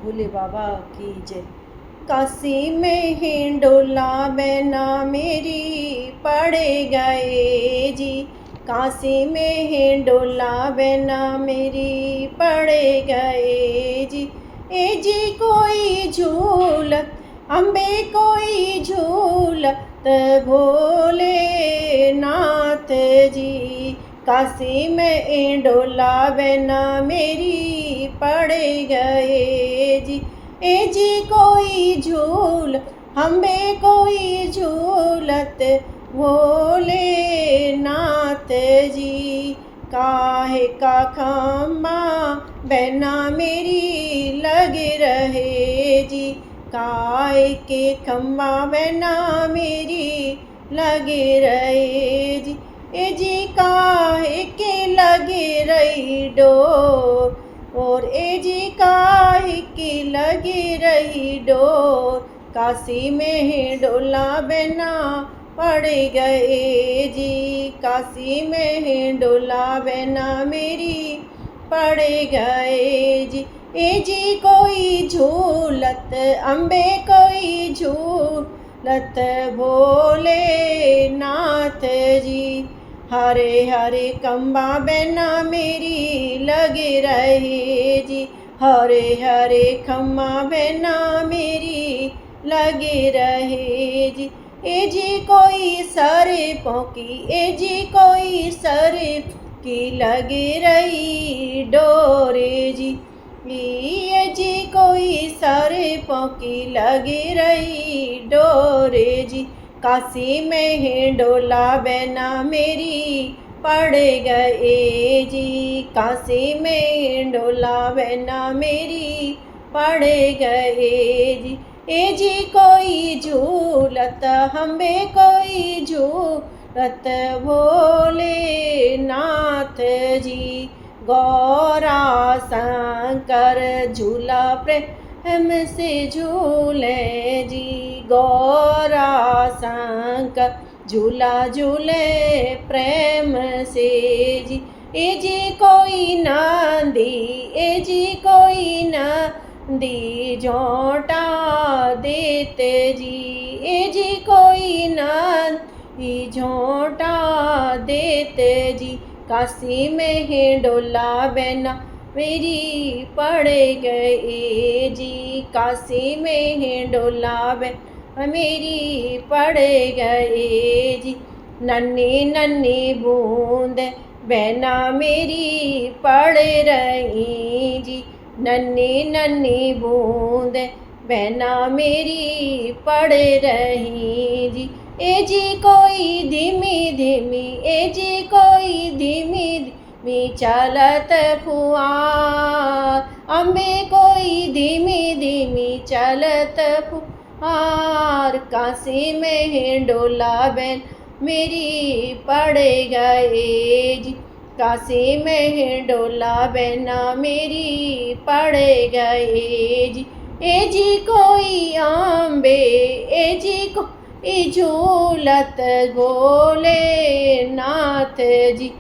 भोले बाबा की जय। काशी में हिंडोला बहना मेरी पड़ गए जी। काशी में हिंडोला बहना मेरी पड़ गए जी। ए जी कोई झूलत अम्बे कोई झूलत भोले नाथ जी। काशी में हिंडोला बहना मेरी पड़ गए जी। ए जी कोई झूल हमें कोई झूलत भोले नाथ जी। काहे का खम्बा बहना मेरी लगे रहे जी। काहे के खम्बा बहना मेरी लगे रहे जी। ए जी काहे के लगे रही डोर और ए जी काहे की लगी रही डोर। काशी में हिंडोला बहना पड़ गए जी। काशी में हिंडोला बहना मेरी पड़ गए जी। ए जी कोई झूलत अम्बे कोई झूलत भोले नाथ जी। हरे हरे खम्बा बहना मेरी लगे रहे जी। हरे हरे खम्बा बहना मेरी लगे रहे जी। ए जी कोई सरे पौकी ए जी कोई सरे की लगे रही डोरे जी। ए जी कोई सरे पौकी लगे रही डोरे जी। काशी में हिंडोला बहना मेरी पड़ गए जी। काशी में हिंडोला बहना मेरी पड़ गए जी। ए जी कोई झूलत हमें कोई झूलत भोले नाथ जी। गौरा शंकर झूला प्रेम से झूले जी। गौरा शंकर झूला झूले प्रेम से जी। ए जी कोई नंदी ए जी कोई नंदी झोंटा देते जी। ए जी कोई नंदी झोंटा देते जी। काशी में हिंडोला बहना मेरी पड़ गए जी। काशी में हिंडोला बहना मेरी पड़ गए जी। नन्ही नन्ही बूंद बहना मेरी पड़ रही जी। नन्ही नन्ही बूंद बहना मेरी पड़ रही जी। ए जी कोई धीमी धीमी ए जी कोई धीमी धीमी चलत फुहार। अम्बे कोई धीमी धीमी चलत फुहार। काशी में हिंडोला बहन मेरी पड़ गए जी। काशी में हिंडोला बहना मेरी पड़ गए जी। ए जी कोई अम्बे ए जी कोई झूलत भोले नाथ जी।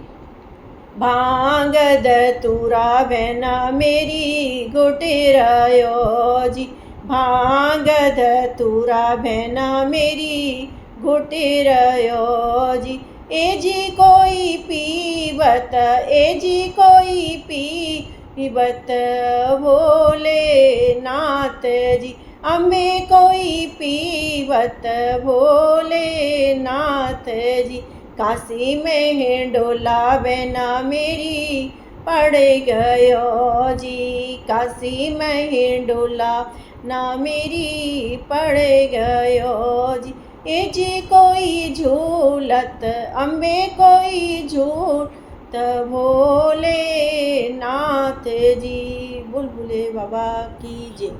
भांग धतूरा बहना मेरी घुटेरायो जी। भांग धतूरा बहना मेरी घुटेरायो जी। ए जी कोई पीवत ए जी कोई पीवत भोले नाथ जी। अम्बे कोई पीवत भोले नाथ जी। काशी में हिंडोला बहना मेरी पड़ गयो जी। काशी में हिंडोला ना मेरी पड़ गयो जी। ए जी कोई झूलत अम्बे कोई झूलत भोले नाथ जी। बुलबुले बाबा की जय।